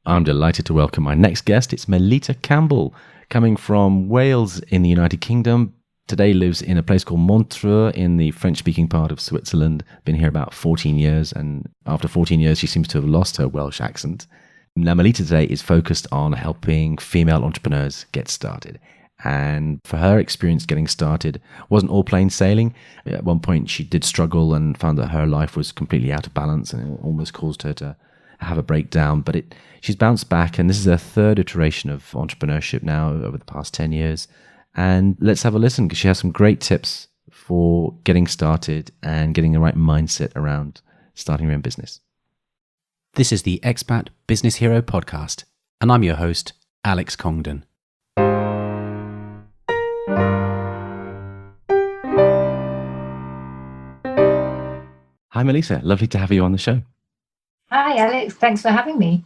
I'm delighted to welcome my next guest. It's Melitta Campbell, coming from Wales in the United Kingdom. Today lives in a place called Montreux in the French-speaking part of Switzerland. Been here about 14 years, and after 14 years, she seems to have lost her Welsh accent. Now, Melitta today is focused on helping female entrepreneurs get started. And for her experience getting started wasn't all plain sailing. At one point, she did struggle and found that her life was completely out of balance, and it almost caused her to have a breakdown. But she's bounced back, and this is her third iteration of entrepreneurship now over the past 10 years. And let's have a listen, because she has some great tips for getting started and getting the right mindset around starting your own business. This is the Expat Business Hero podcast, and I'm your host, Alex Congdon. Hi, Melitta. Lovely to have you on the show. Hi, Alex. Thanks for having me.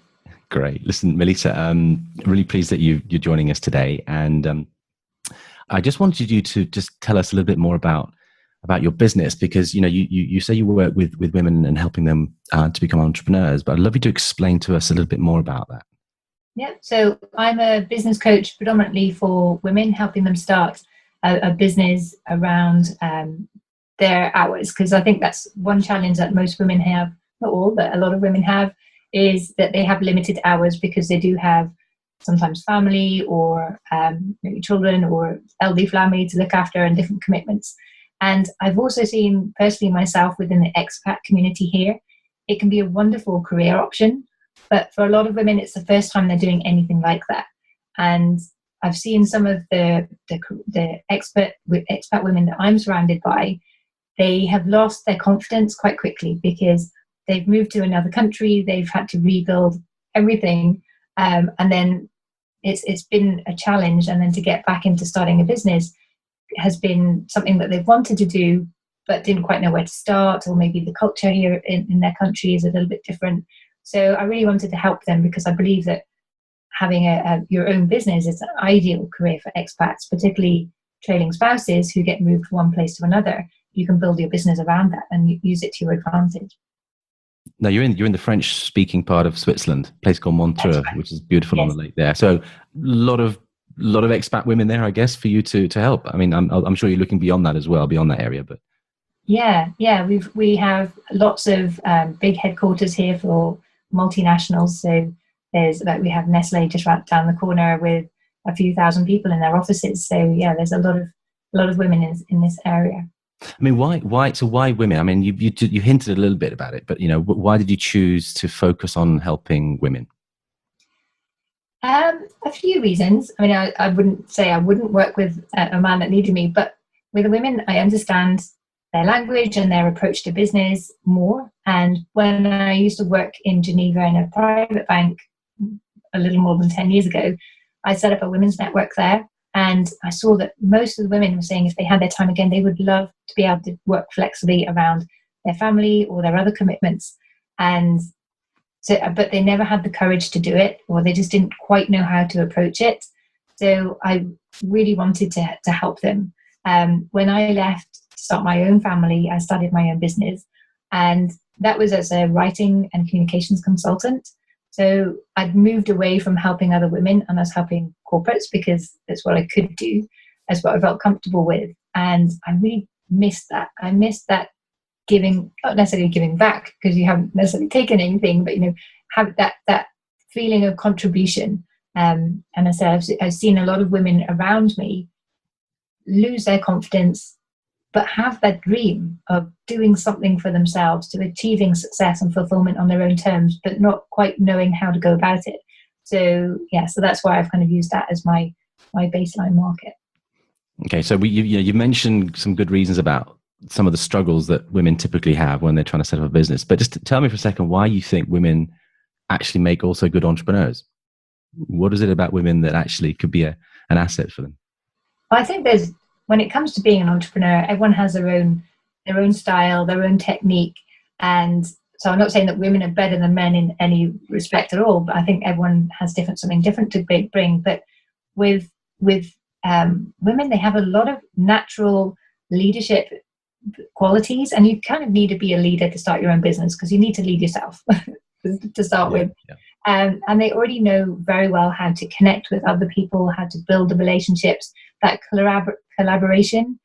Great. Listen, Melitta, really pleased that you're joining us today. And I just wanted you to just tell us a little bit more about your business, because you say you work with women and helping them to become entrepreneurs, but I'd love you to explain to us a little bit more about that. Yeah, so I'm a business coach predominantly for women, helping them start a business around their hours, because I think that's one challenge that most women have, not all, but a lot of women have, is that they have limited hours because they do have sometimes family or maybe children or elderly family to look after and different commitments. And I've also seen personally myself within the expat community here, it can be a wonderful career option, but for a lot of women, it's the first time they're doing anything like that. And I've seen some of the expat women that I'm surrounded by, they have lost their confidence quite quickly because they've moved to another country, they've had to rebuild everything, and then it's been a challenge. And then to get back into starting a business has been something that they've wanted to do, but didn't quite know where to start, or maybe the culture here in their country is a little bit different. So I really wanted to help them, because I believe that having your own business is an ideal career for expats, particularly trailing spouses who get moved from one place to another. You can build your business around that and use it to your advantage. Now, you're in the French-speaking part of Switzerland, a place called Montreux, right, which is beautiful. Yes. On the lake there. So a lot of expat women there, I guess, for you to help. I mean, I'm sure you're looking beyond that as well, beyond that area. But yeah, we have lots of big headquarters here for multinationals. So we have Nestle just right down the corner with a few thousand people in their offices. So yeah, there's a lot of women in this area. I mean, why women? I mean, you hinted a little bit about it, but why did you choose to focus on helping women? A few reasons. I mean, I wouldn't say I wouldn't work with a man that needed me, but with the women, I understand their language and their approach to business more. And when I used to work in Geneva in a private bank a little more than 10 years ago, I set up a women's network there. And I saw that most of the women were saying if they had their time again, they would love to be able to work flexibly around their family or their other commitments. And so, but they never had the courage to do it, or they just didn't quite know how to approach it. So I really wanted to help them. When I left to start my own family, I started my own business, and that was as a writing and communications consultant. So I'd moved away from helping other women, and I was helping corporates because that's what I could do, that's what I felt comfortable with. And I really missed that. I missed that giving, not necessarily giving back because you haven't necessarily taken anything, but have that feeling of contribution. And I said, I've seen a lot of women around me lose their confidence, but have that dream of doing something for themselves, to achieving success and fulfillment on their own terms, but not quite knowing how to go about it. So that's why I've kind of used that as my baseline market. Okay, so you mentioned some good reasons about some of the struggles that women typically have when they're trying to set up a business. But just tell me for a second why you think women actually make also good entrepreneurs. What is it about women that actually could be an asset for them? I think when it comes to being an entrepreneur, everyone has their own style, their own technique. And so I'm not saying that women are better than men in any respect at all, but I think everyone has something different to bring. But with women, they have a lot of natural leadership qualities, and you kind of need to be a leader to start your own business because you need to lead yourself to start with. Yeah. And they already know very well how to connect with other people, how to build the relationships, that collaboration.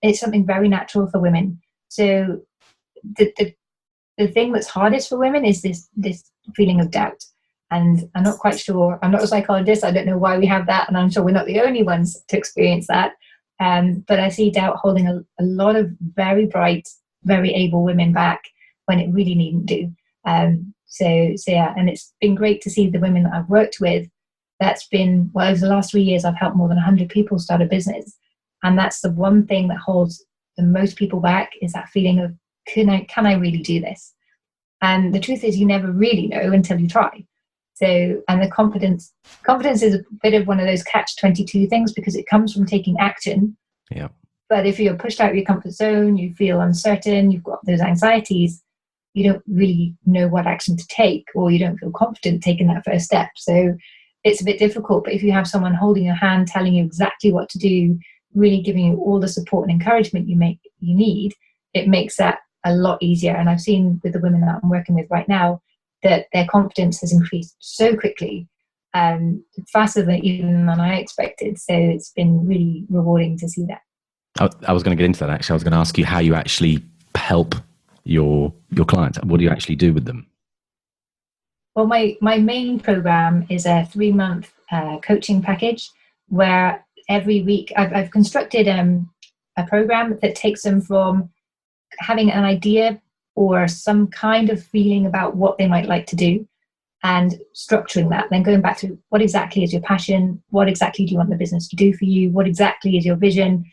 It's something very natural for women. So the thing that's hardest for women is this feeling of doubt. And I'm not quite sure, I'm not a psychologist, I don't know why we have that, and I'm sure we're not the only ones to experience that. But I see doubt holding a lot of very bright, very able women back when it really needn't do. So yeah, and it's been great to see the women that I've worked with. That's been, well, over the last 3 years, I've helped more than 100 people start a business. And that's the one thing that holds the most people back, is that feeling of, can I really do this? And the truth is, you never really know until you try. So, and the confidence is a bit of one of those catch-22 things, because it comes from taking action. Yeah. But if you're pushed out of your comfort zone, you feel uncertain, you've got those anxieties, you don't really know what action to take, or you don't feel confident taking that first step. So it's a bit difficult. But if you have someone holding your hand, telling you exactly what to do, really giving you all the support and encouragement you need, it makes that a lot easier. And I've seen with the women that I'm working with right now that their confidence has increased so quickly, faster than I expected. So it's been really rewarding to see that. I was going to get into that, actually. I was going to ask you how you actually help your clients. What do you actually do with them? Well, my main program is a 3-month coaching package, where every week I've constructed a program that takes them from having an idea or some kind of feeling about what they might like to do, and structuring that, then going back to what exactly is your passion, what exactly do you want the business to do for you, what exactly is your vision.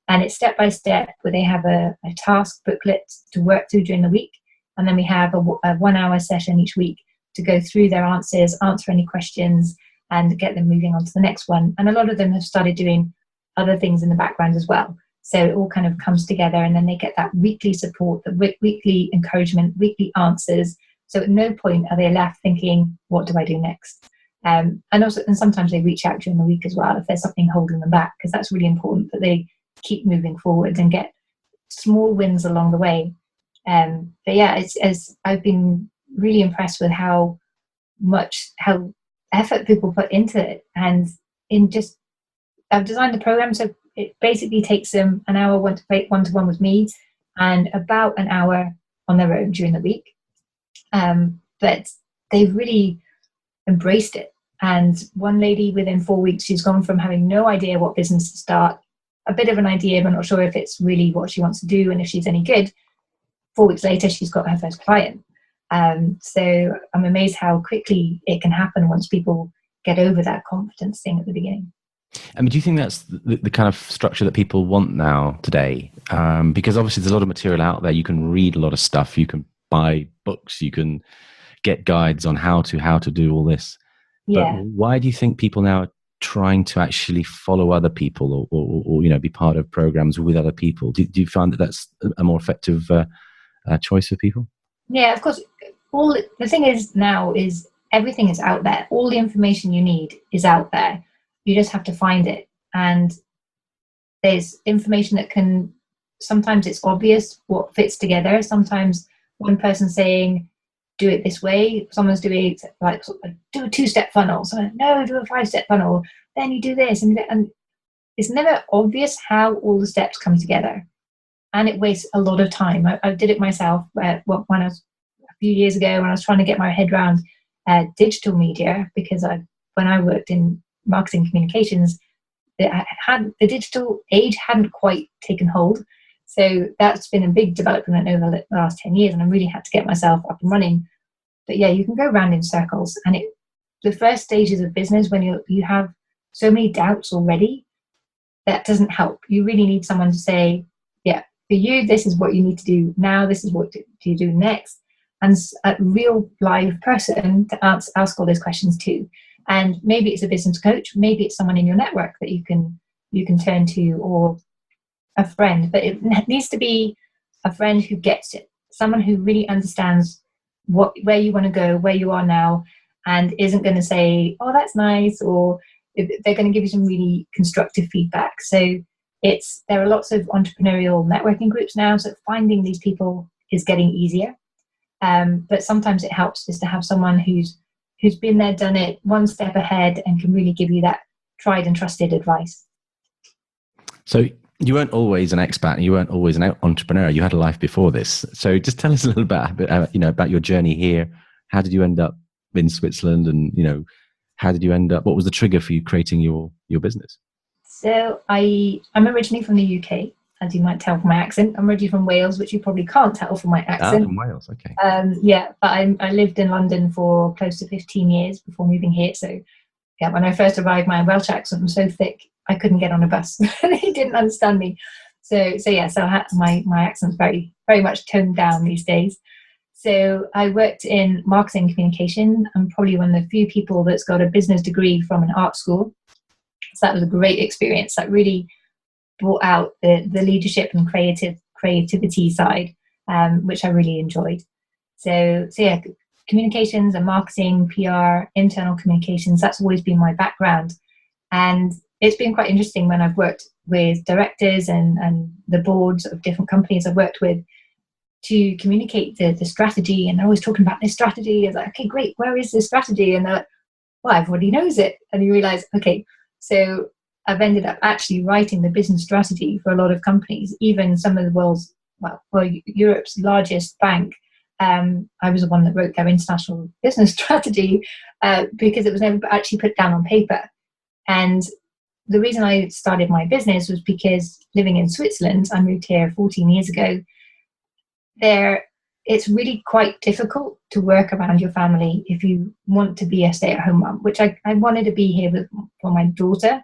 And it's step by step, where they have a task booklet to work through during the week. And then we have a 1-hour session each week to go through their answers, answer any questions, and get them moving on to the next one. And a lot of them have started doing other things in the background as well. So it all kind of comes together, and then they get that weekly support, the weekly encouragement, weekly answers. So at no point are they left thinking, what do I do next? And sometimes they reach out during the week as well if there's something holding them back, because that's really important that they keep moving forward and get small wins along the way. But yeah, I've been really impressed with how effort people put into it. And I've designed the program so it basically takes them an hour one-to-one with me, and about an hour on their own during the week. But they've really embraced it. And one lady, within 4 weeks, she's gone from having no idea what business to start, a bit of an idea, but not sure if it's really what she wants to do and if she's any good. 4 weeks later, she's got her first client. So I'm amazed how quickly it can happen once people get over that confidence thing at the beginning. I mean, do you think that's the kind of structure that people want now today? Because obviously there's a lot of material out there. You can read a lot of stuff. You can buy books. You can get guides on how to do all this. Yeah. But why do you think people now are trying to actually follow other people or be part of programs with other people? Do you find that that's a more effective choice for people? Yeah, of course. The thing is now is everything is out there. All the information you need is out there. You just have to find it. And there's information that sometimes it's obvious what fits together. Sometimes one person's saying, do it this way. Someone's doing like, do a 2-step funnel. Someone, no, do a 5-step funnel. Then you do this. And it's never obvious how all the steps come together. And it wastes a lot of time. I did it myself when I was a few years ago, when I was trying to get my head around digital media, because when I worked in marketing communications, the digital age hadn't quite taken hold. So that's been a big development over the last 10 years, and I really had to get myself up and running. But yeah, you can go around in circles. And the first stages of business, when you have so many doubts already, that doesn't help. You really need someone to say, yeah, for you, this is what you need to do now. This is what do you do next. And a real live person to ask all those questions to. And maybe it's a business coach, maybe it's someone in your network that you can turn to, or a friend. But it needs to be a friend who gets it, someone who really understands where you want to go, where you are now, and isn't going to say, oh, that's nice, or they're going to give you some really constructive feedback. So there are lots of entrepreneurial networking groups now, so finding these people is getting easier. But sometimes it helps just to have someone who's who's been there, done it, one step ahead, and can really give you that tried and trusted advice. So you weren't always an expat. You weren't always an entrepreneur. You had a life before this. So just tell us a little bit, about your journey here. How did you end up in Switzerland? And, how did you end up? What was the trigger for you creating your business? So I'm originally from the UK, as you might tell from my accent. I'm originally from Wales, which you probably can't tell from my accent. From Wales, okay. But I lived in London for close to 15 years before moving here. So yeah, when I first arrived, my Welsh accent was so thick I couldn't get on a bus. They didn't understand me. So my accent's very, very much toned down these days. So I worked in marketing communication. I'm probably one of the few people that's got a business degree from an art school. So that was a great experience. That really brought out the leadership and creativity side, which I really enjoyed. So yeah, communications and marketing, PR, internal communications, that's always been my background. And it's been quite interesting when I've worked with directors and the boards of different companies I've worked with to communicate the strategy. And they're always talking about this strategy. It's like, okay, great, where is this strategy? And they're like, well, everybody knows it. And you realize, okay, so I've ended up actually writing the business strategy for a lot of companies, even some of the world's, Europe's largest bank. I was the one that wrote their international business strategy because it was never actually put down on paper. And the reason I started my business was because living in Switzerland, I moved here 14 years ago, it's really quite difficult to work around your family if you want to be a stay-at-home mum, which I wanted to be here for my daughter.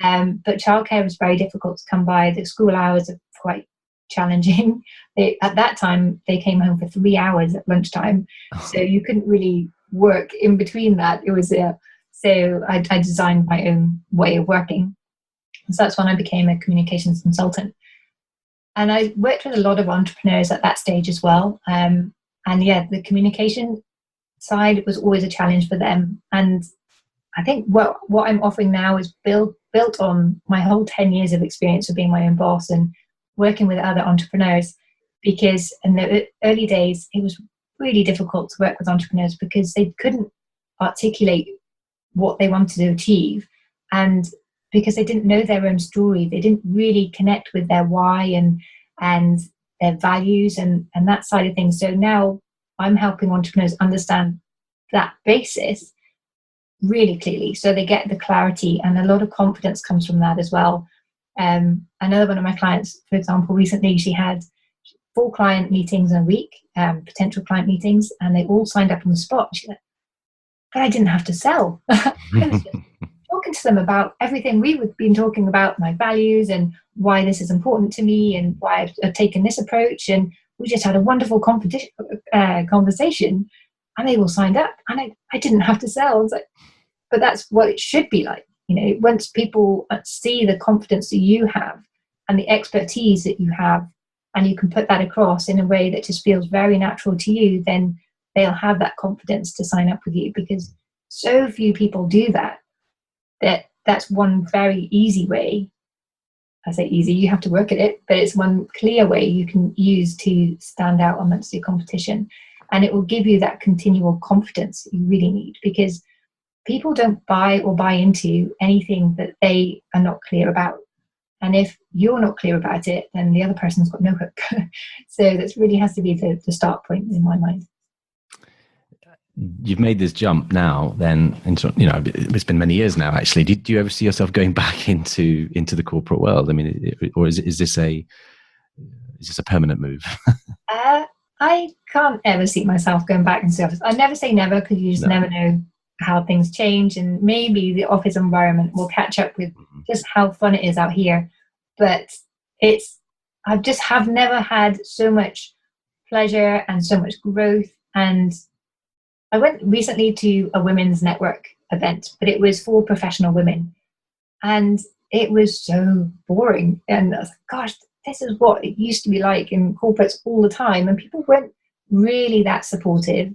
But childcare was very difficult to come by. The school hours are quite challenging. At that time, they came home for 3 hours at lunchtime. So you couldn't really work in between that. It was so I designed my own way of working. So that's when I became a communications consultant. And I worked with a lot of entrepreneurs at that stage as well. And yeah, the communication side was always a challenge for them. And I think what I'm offering now is built on my whole 10 years of experience of being my own boss and working with other entrepreneurs, because in the early days, it was really difficult to work with entrepreneurs because they couldn't articulate what they wanted to achieve. And because they didn't know their own story, they didn't really connect with their why and their values and that side of things. So now I'm helping entrepreneurs understand that basis really clearly, so they get the clarity, and a lot of confidence comes from that as well. Another one of my clients, for example, recently she had 4 client meetings a week, potential client meetings, and they all signed up on the spot. She's like, but I didn't have to sell. I was just talking to them about everything we've been talking about, my values and why this is important to me and why I've taken this approach. And we just had a wonderful conversation, and they all signed up, and I didn't have to sell. I was like, but that's what it should be like. Once people see the confidence that you have and the expertise that you have, and you can put that across in a way that just feels very natural to you, then they'll have that confidence to sign up with you, because so few people do that. That's one very easy way. I say easy, you have to work at it, but it's one clear way you can use to stand out amongst your competition. And it will give you that continual confidence that you really need, because people don't buy into anything that they are not clear about. And if you're not clear about it, then the other person's got no hook. So that really has to be the start point in my mind. You've made this jump now then into, it's been many years now actually. Do you ever see yourself going back into the corporate world? I mean, or is this a permanent move? I can't ever see myself going back into the office. I never say never, because you just never know how things change, and maybe the office environment will catch up with just how fun it is out here. But I just have never had so much pleasure and so much growth. And I went recently to a women's network event, but it was for professional women, and it was so boring. And I was like, gosh, this is what it used to be like in corporates all the time, and people weren't really that supportive.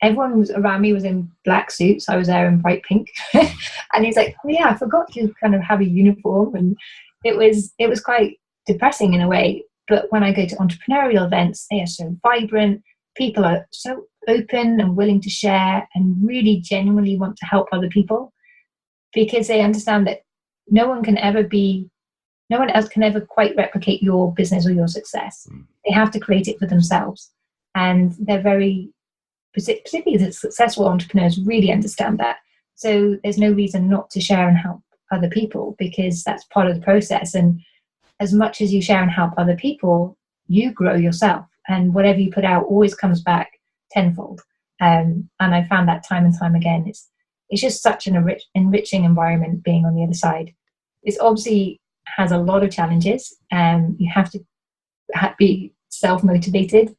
Everyone was around me was in black suits. I was there in bright pink. And he's like, oh yeah, I forgot to kind of have a uniform. And it was quite depressing in a way. But when I go to entrepreneurial events, they are so vibrant. People are so open and willing to share and really genuinely want to help other people, because they understand that no one else can ever quite replicate your business or your success. They have to create it for themselves. And they're particularly the successful entrepreneurs really understand that. So there's no reason not to share and help other people, because that's part of the process. And as much as you share and help other people, you grow yourself. And whatever you put out always comes back tenfold. And I found that time and time again. It's just such an enriching environment being on the other side. It's obviously has a lot of challenges, and you have to be self-motivated.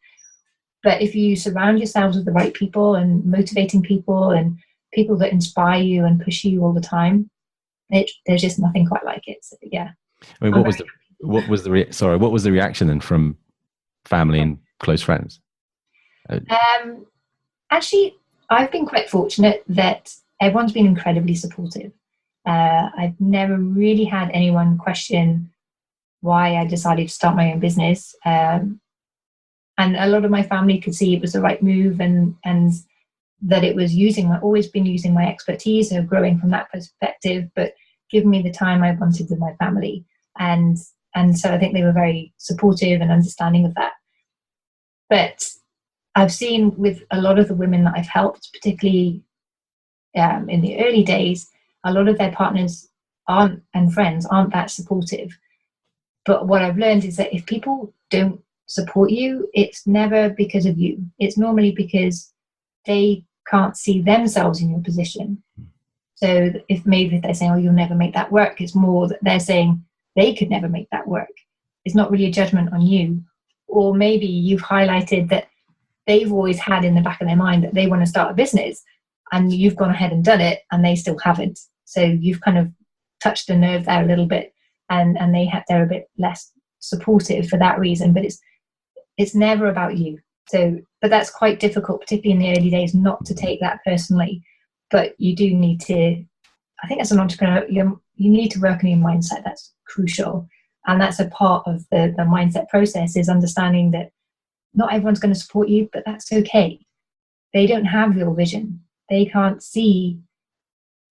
But if you surround yourselves with the right people and motivating people and people that inspire you and push you all the time, there's just nothing quite like it. So, yeah. I mean, what was the reaction then from family and close friends? Actually, I've been quite fortunate that everyone's been incredibly supportive. I've never really had anyone question why I decided to start my own business. And a lot of my family could see it was the right move, and that it was always been using my expertise, so growing from that perspective, but giving me the time I wanted with my family. And so I think they were very supportive and understanding of that. But I've seen with a lot of the women that I've helped, particularly in the early days, a lot of their partners and friends aren't that supportive. But what I've learned is that if people don't support you, it's never because of you. It's normally because they can't see themselves in your position. So if they're saying, oh, you'll never make that work, it's more that they're saying they could never make that work. It's not really a judgment on you. Or maybe you've highlighted that they've always had in the back of their mind that they want to start a business, and you've gone ahead and done it, and they still haven't. So you've kind of touched a nerve there a little bit, and they're a bit less supportive for that reason. But it's never about you. So, but that's quite difficult, particularly in the early days, not to take that personally. But you do need to, I think as an entrepreneur, you need to work on your mindset. That's crucial. And that's a part of the mindset process, is understanding that not everyone's going to support you, but that's okay. They don't have your vision. They can't see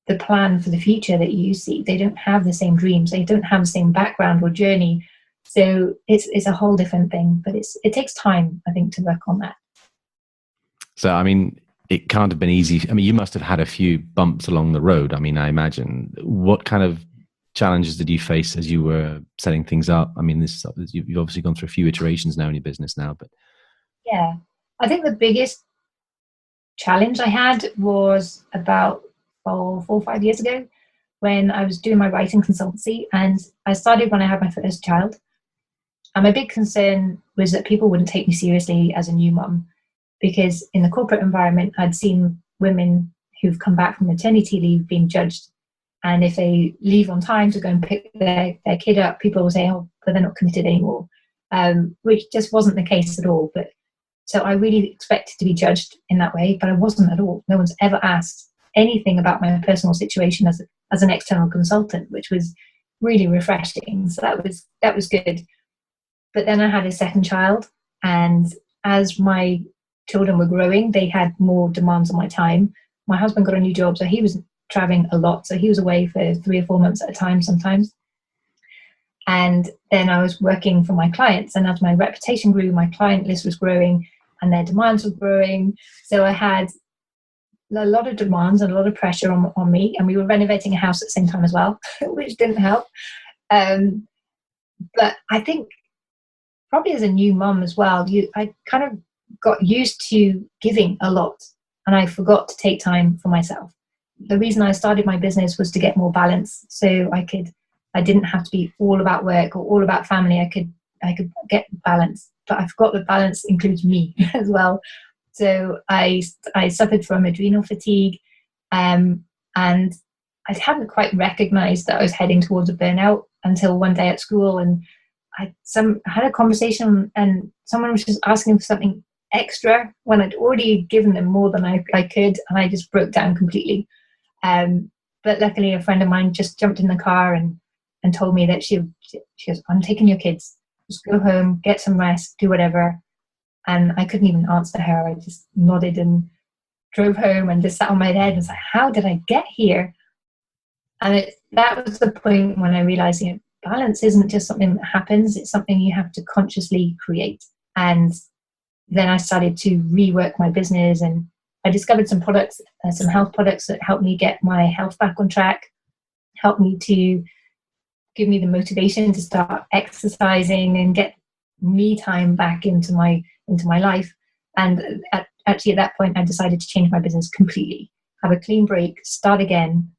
the plan for the future that you see. They don't have the same dreams. They don't have the same background or journey. So it's a whole different thing, but it takes time, I think, to work on that. So, I mean, it can't have been easy. I mean, you must have had a few bumps along the road. I mean, I imagine. What kind of challenges did you face as you were setting things up? I mean, you've obviously gone through a few iterations now in your business now, but yeah, I think the biggest challenge I had was about 4 or 5 years ago, when I was doing my writing consultancy, and I started when I had my first child. And my big concern was that people wouldn't take me seriously as a new mum, because in the corporate environment, I'd seen women who've come back from maternity leave being judged. And if they leave on time to go and pick their kid up, people will say, oh, but they're not committed anymore, which just wasn't the case at all. But so I really expected to be judged in that way, but I wasn't at all. No one's ever asked anything about my personal situation as an external consultant, which was really refreshing. So that was good. But then I had a second child, and as my children were growing, they had more demands on my time. My husband got a new job, so he was traveling a lot. So he was away for 3 or 4 months at a time sometimes. And then I was working for my clients, and as my reputation grew, my client list was growing and their demands were growing. So I had a lot of demands and a lot of pressure on me, and we were renovating a house at the same time as well, which didn't help. But I think probably as a new mum as well, I kind of got used to giving a lot, and I forgot to take time for myself. The reason I started my business was to get more balance, so I didn't have to be all about work or all about family. I could get balance, but I forgot that balance includes me as well. So I suffered from adrenal fatigue, and I hadn't quite recognized that I was heading towards a burnout until one day at school, and I had a conversation, and someone was just asking for something extra when I'd already given them more than I could, and I just broke down completely. But luckily, a friend of mine just jumped in the car and told me that she goes, I'm taking your kids. Just go home, get some rest, do whatever. And I couldn't even answer her. I just nodded and drove home and just sat on my bed and was like, how did I get here? And that was the point when I realized, balance isn't just something that happens. It's something you have to consciously create. And then I started to rework my business, and I discovered some products, some health products that helped me get my health back on track, helped me to give me the motivation to start exercising and get me time back into my life. And actually at that point, I decided to change my business completely, have a clean break, start again.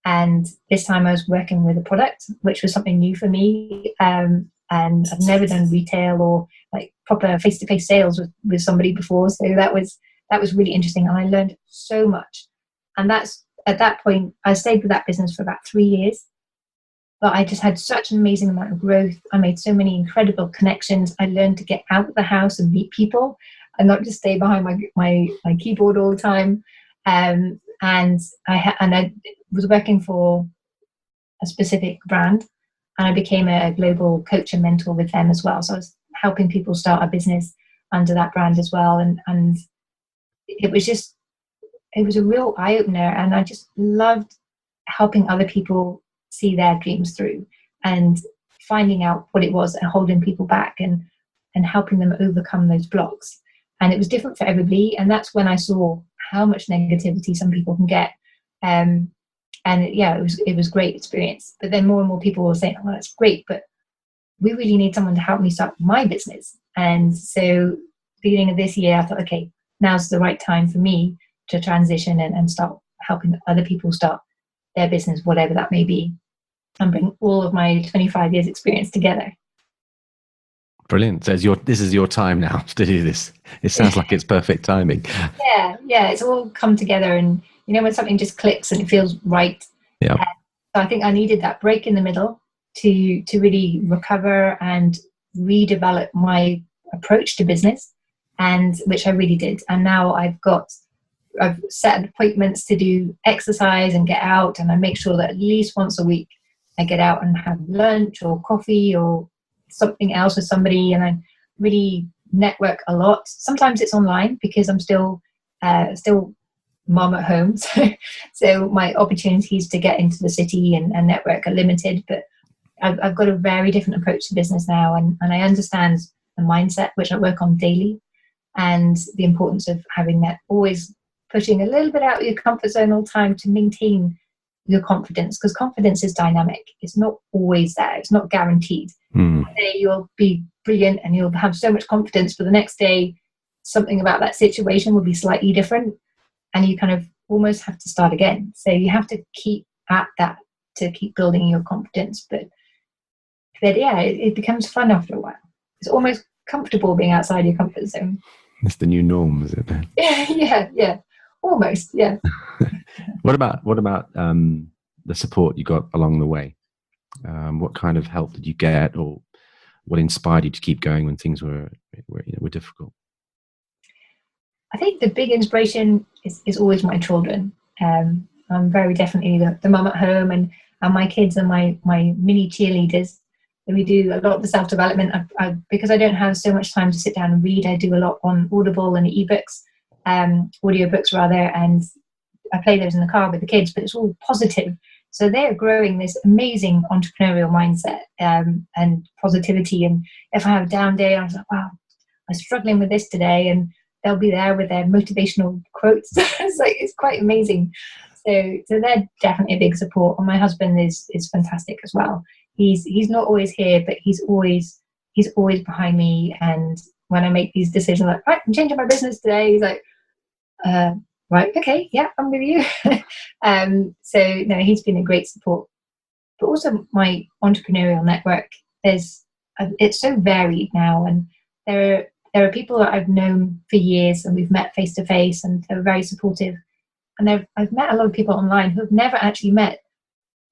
And this time I was working with a product, which was something new for me. And I've never done retail or like proper face-to-face sales with somebody before. So that was really interesting. And I learned so much. And that's, at that point, I stayed with that business for about 3 years. But I just had such an amazing amount of growth. I made so many incredible connections. I learned to get out of the house and meet people and not just stay behind my keyboard all the time. And I was working for a specific brand, and I became a global coach and mentor with them as well. So I was helping people start a business under that brand as well. And it was a real eye-opener. And I just loved helping other people see their dreams through and finding out what it was and holding people back and helping them overcome those blocks. And it was different for everybody. And that's when I saw how much negativity some people can get. It was a great experience. But then more and more people were saying, oh, that's great, but we really need someone to help me start my business. And so beginning of this year, I thought, okay, now's the right time for me to transition and start helping other people start their business, whatever that may be, and bring all of my 25 years experience together. Brilliant. So this is your time now to do this. It sounds like it's perfect timing. Yeah, it's all come together, and when something just clicks and it feels right. Yeah. So I think I needed that break in the middle to really recover and redevelop my approach to business, and which I really did. And now I've set appointments to do exercise and get out, and I make sure that at least once a week I get out and have lunch or coffee or something else with somebody, and I really network a lot. Sometimes it's online because I'm still mom at home, so my opportunities to get into the city and network are limited, but I've got a very different approach to business now, and I understand the mindset, which I work on daily, and the importance of having that, always pushing a little bit out of your comfort zone all the time to maintain your confidence, because confidence is dynamic. It's not always there. It's not guaranteed. One day you'll be brilliant and you'll have so much confidence, but the next day something about that situation will be slightly different, and you kind of almost have to start again. So you have to keep at that to keep building your confidence. But yeah, it becomes fun after a while. It's almost comfortable being outside your comfort zone. It's the new norm, is it? Yeah. Almost, yeah. What about the support you got along the way? What kind of help did you get, or what inspired you to keep going when things were difficult? I think the big inspiration is always my children. I'm very definitely the mum at home, and my kids and my mini cheerleaders. We do a lot of the self-development. Because I don't have so much time to sit down and read, I do a lot on Audible and ebooks. Audiobooks rather, and I play those in the car with the kids, but it's all positive. So they're growing this amazing entrepreneurial mindset and positivity. And if I have a down day, I'm like, wow, I'm struggling with this today, and they'll be there with their motivational quotes. It's quite amazing. So they're definitely a big support. And my husband is fantastic as well. He's not always here, but he's always behind me. And when I make these decisions, like, right, I'm changing my business today, he's like, right, okay, yeah, I'm with you. He's been a great support. But also my entrepreneurial network it's so varied now, and there are people that I've known for years and we've met face to face, and they're very supportive. And I've met a lot of people online who I've never actually met,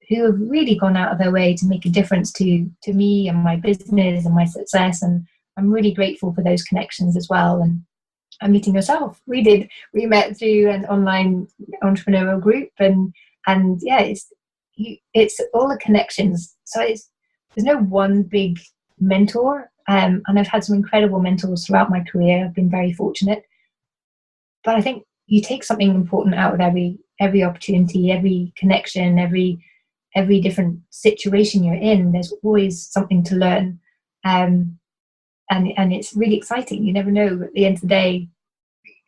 who have really gone out of their way to make a difference to me and my business and my success. And I'm really grateful for those connections as well. And meeting yourself, we met through an online entrepreneurial group, and yeah, it's all the connections. So there's no one big mentor. And I've had some incredible mentors throughout my career. I've been very fortunate. But I think you take something important out of every opportunity, every connection, every different situation you're in. There's always something to learn. And it's really exciting. You never know at the end of the day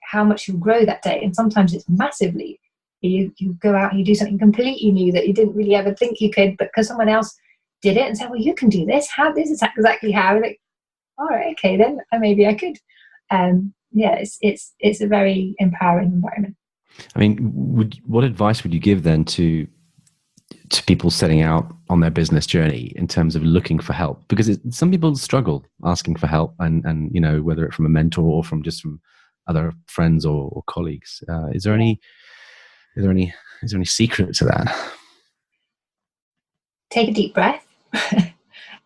how much you'll grow that day. And sometimes it's massively. You go out and you do something completely new that you didn't really ever think you could, but because someone else did it and said, well, you can do this. How? This is exactly how. Like, all right, okay, then maybe I could. Yeah, it's a very empowering environment. I mean, what advice would you give then to people setting out on their business journey in terms of looking for help? Because some people struggle asking for help, and you know, whether it's from a mentor or from other friends or colleagues. Is there any secret to that? Take a deep breath,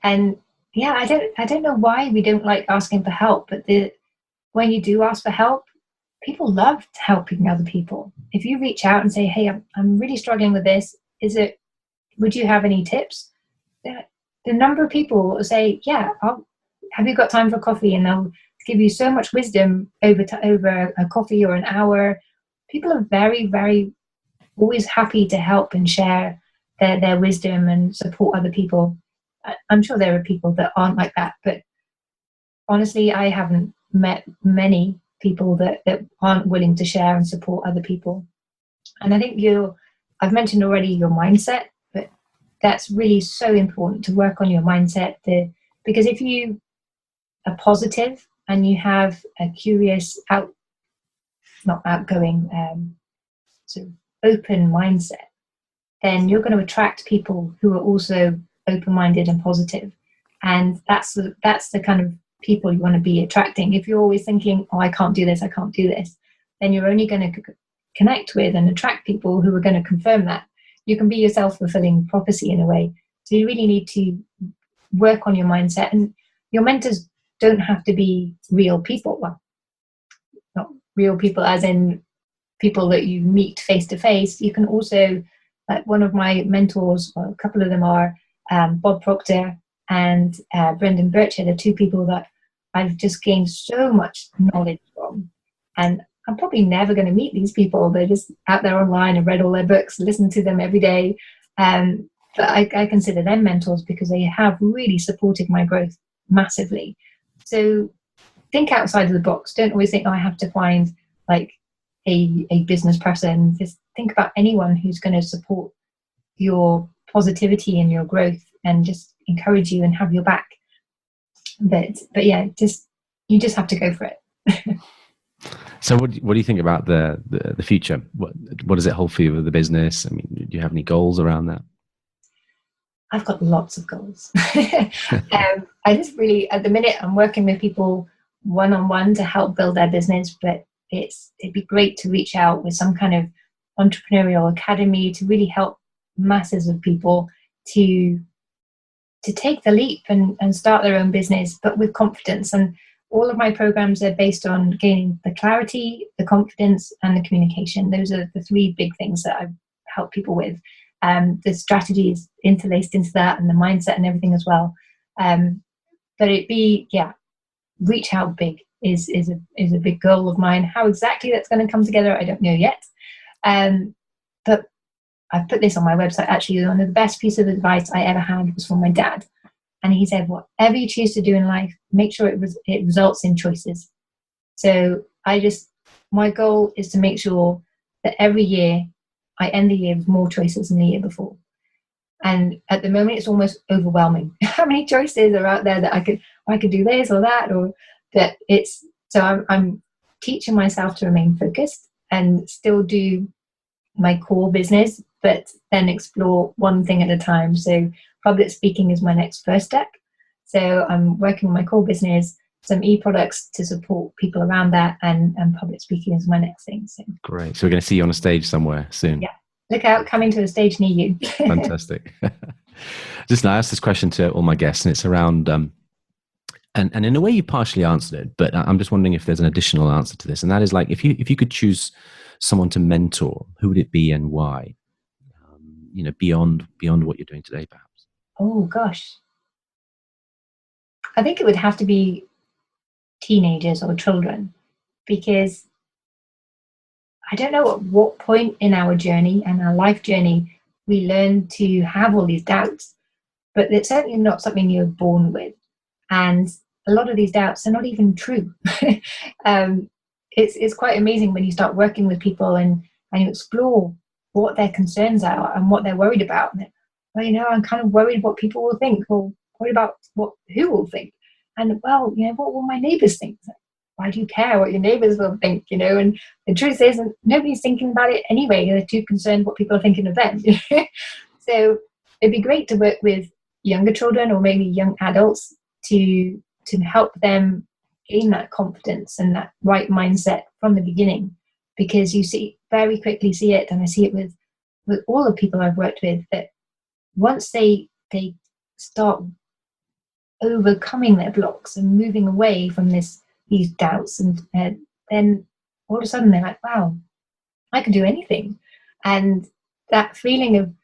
and yeah, I don't know why we don't like asking for help, but when you do ask for help, people love helping other people. If you reach out and say, hey, I'm really struggling with this, would you have any tips? The number of people will say, yeah, have you got time for coffee? And they'll give you so much wisdom over a coffee or an hour. People are very, very always happy to help and share their wisdom and support other people. I'm sure there are people that aren't like that, but honestly, I haven't met many people that aren't willing to share and support other people. And I think I've mentioned already your mindset, but that's really so important to work on your mindset. Because if you are positive and you have a curious, not outgoing, sort of open mindset, then you're going to attract people who are also open-minded and positive. And that's the kind of people you want to be attracting. If you're always thinking, oh, I can't do this, then you're only going to connect with and attract people who are going to confirm that. You can be your self-fulfilling prophecy in a way. So you really need to work on your mindset. And your mentors don't have to be real people. Well, not real people as in people that you meet face to face. You can also, like one of my mentors, well, a couple of them are Bob Proctor and Brendan Birchett, are two people that I've just gained so much knowledge from. And I'm probably never going to meet these people. They're just out there online. I've read all their books, listened to them every day. But I consider them mentors because they have really supported my growth massively. So think outside of the box. Don't always think, oh, I have to find like a business person. Just think about anyone who's going to support your positivity and your growth and just encourage you and have your back. But yeah, you just have to go for it. So what do you think about the future? What does it hold for you with the business? I mean, do you have any goals around that? I've got lots of goals. I just really, at the minute, I'm working with people one-on-one to help build their business, but it'd be great to reach out with some kind of entrepreneurial academy to really help masses of people to take the leap and start their own business, but with confidence. And all of my programs are based on gaining the clarity, the confidence, and the communication. Those are the three big things that I've helped people with. The strategy is interlaced into that, and the mindset and everything as well. But reach out big is a big goal of mine. How exactly that's going to come together, I don't know yet. But I've put this on my website. Actually, one of the best pieces of advice I ever had was from my dad. And he said, whatever you choose to do in life, make sure it results in choices. So my goal is to make sure that every year I end the year with more choices than the year before. And at the moment, it's almost overwhelming. How many choices are out there that I could do this or that, or that it's, so I'm teaching myself to remain focused and still do my core business, but then explore one thing at a time. So public speaking is my next first step. So I'm working on my core business, some e-products to support people around that, and public speaking is my next thing. So great. So we're going to see you on a stage somewhere soon. Yeah. Look out, coming to a stage near you. Fantastic. Just now, I asked this question to all my guests, and it's around, and in a way you partially answered it, but I'm just wondering if there's an additional answer to this. And that is like, if you could choose someone to mentor, who would it be and why? Beyond what you're doing today, perhaps. Oh gosh. I think it would have to be teenagers or children, because I don't know at what point in our journey and our life journey we learn to have all these doubts, but it's certainly not something you're born with. And a lot of these doubts are not even true. It's quite amazing when you start working with people and you explore what their concerns are and what they're worried about. And well, I'm kind of worried what people will think, or worried about who will think. And well, what will my neighbors think? Why do you care what your neighbors will think? And the truth is, nobody's thinking about it anyway. They're too concerned what people are thinking of them. So it'd be great to work with younger children or maybe young adults to help them gain that confidence and that right mindset from the beginning, because you very quickly see it, and I see it with all the people I've worked with, that once they start overcoming their blocks and moving away from these doubts, and then all of a sudden they're like, wow, I can do anything. And that feeling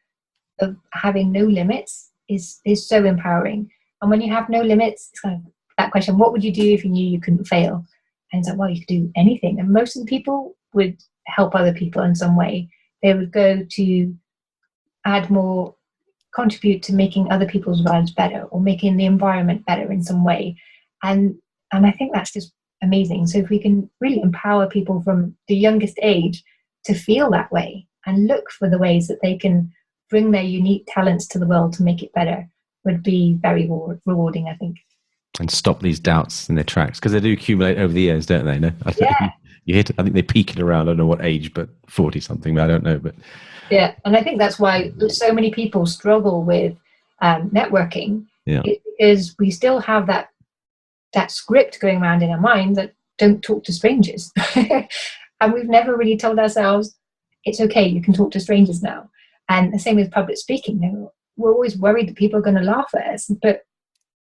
of having no limits is so empowering. And when you have no limits, it's kind of that question, what would you do if you knew you couldn't fail? And it's like, well, you could do anything. And most of the people would help other people in some way. They would go to add more, contribute to making other people's lives better, or making the environment better in some way. And I think that's just amazing. So if we can really empower people from the youngest age to feel that way and look for the ways that they can bring their unique talents to the world to make it better, would be very rewarding, I think. And stop these doubts in their tracks, because they do accumulate over the years, don't they? No, I think they peak at around, I don't know what age, but 40 something. I don't know, but yeah. And I think that's why so many people struggle with networking. Yeah, is we still have that script going around in our mind that don't talk to strangers, and we've never really told ourselves it's okay, you can talk to strangers now. And the same with public speaking. We're always worried that people are going to laugh at us, but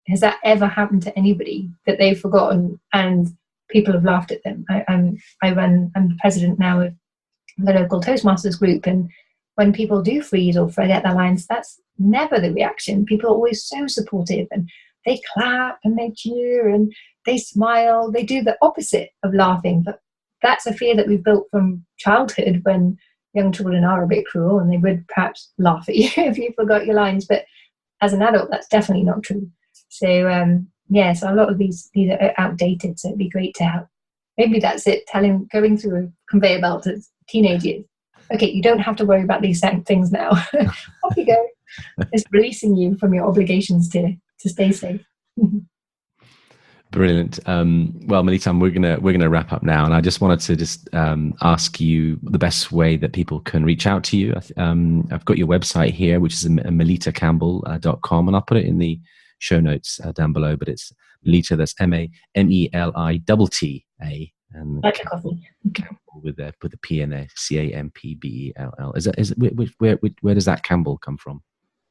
has that ever happened to anybody that they've forgotten and people have laughed at them? I'm the president now of the local Toastmasters group, and when people do freeze or forget their lines, that's never the reaction. People are always so supportive, and they clap and they cheer and they smile. They do the opposite of laughing, but that's a fear that we've built from childhood, when young children are a bit cruel and they would perhaps laugh at you if you forgot your lines. But as an adult, that's definitely not true. So so a lot of these are outdated. So it'd be great to help. Maybe that's it. Going through a conveyor belt as teenagers. Okay, you don't have to worry about these things now. Off you go. It's releasing you from your obligations to stay safe. Brilliant. Well, Melitta, we're gonna wrap up now, and I just wanted to ask you the best way that people can reach out to you. I've got your website here, which is melittacampbell.com, and I'll put it in the show notes down below. But it's Melitta, that's Melitta, and like a coffee. Campbell with the P and a Campbell. Is where does that Campbell come from?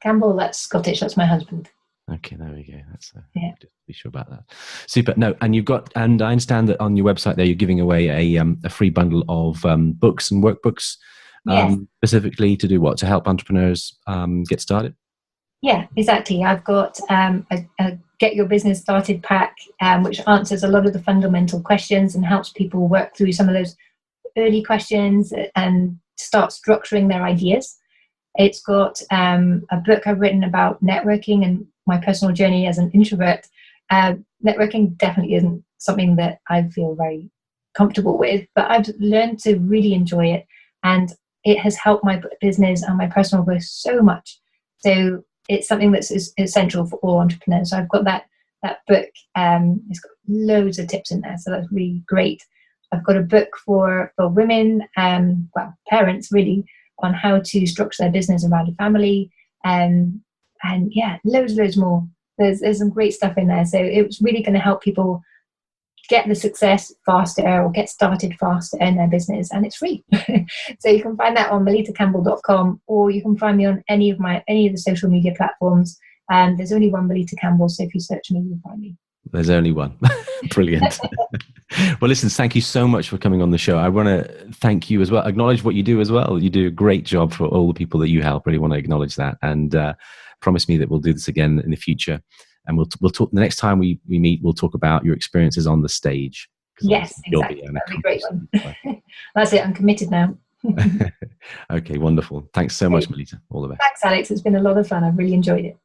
Campbell, that's Scottish. That's my husband. Okay, there we go. That's just be sure about that. Super. No, and I understand that on your website there, you're giving away a free bundle of books and workbooks, specifically to do what? To help entrepreneurs get started. Yeah, exactly. I've got a Get Your Business Started pack, which answers a lot of the fundamental questions and helps people work through some of those early questions and start structuring their ideas. It's got a book I've written about networking and my personal journey as an introvert. Networking definitely isn't something that I feel very comfortable with, but I've learned to really enjoy it, and it has helped my business and my personal growth so much. So it's something that's essential for all entrepreneurs. So I've got that book. It's got loads of tips in there, so that's really great. I've got a book for women, parents really, on how to structure their business around a family, and loads more. There's some great stuff in there. So it's really going to help people get the success faster or get started faster in their business, and it's free. So you can find that on melittacampbell.com, or you can find me on any of the social media platforms. There's only one Melitta Campbell, so if you search me, you'll find me. There's only one. Brilliant. Well, listen, thank you so much for coming on the show. I want to thank you as well, acknowledge what you do as well. You do a great job for all the people that you help. Really want to acknowledge that, and promise me that we'll do this again in the future. And we'll talk the next time we meet. We'll talk about your experiences on the stage. Yes, exactly. That'd be a great one. That's it. I'm committed now. Okay, wonderful. Thanks so much, Melitta. All the best. Thanks, Alex. It's been a lot of fun. I've really enjoyed it.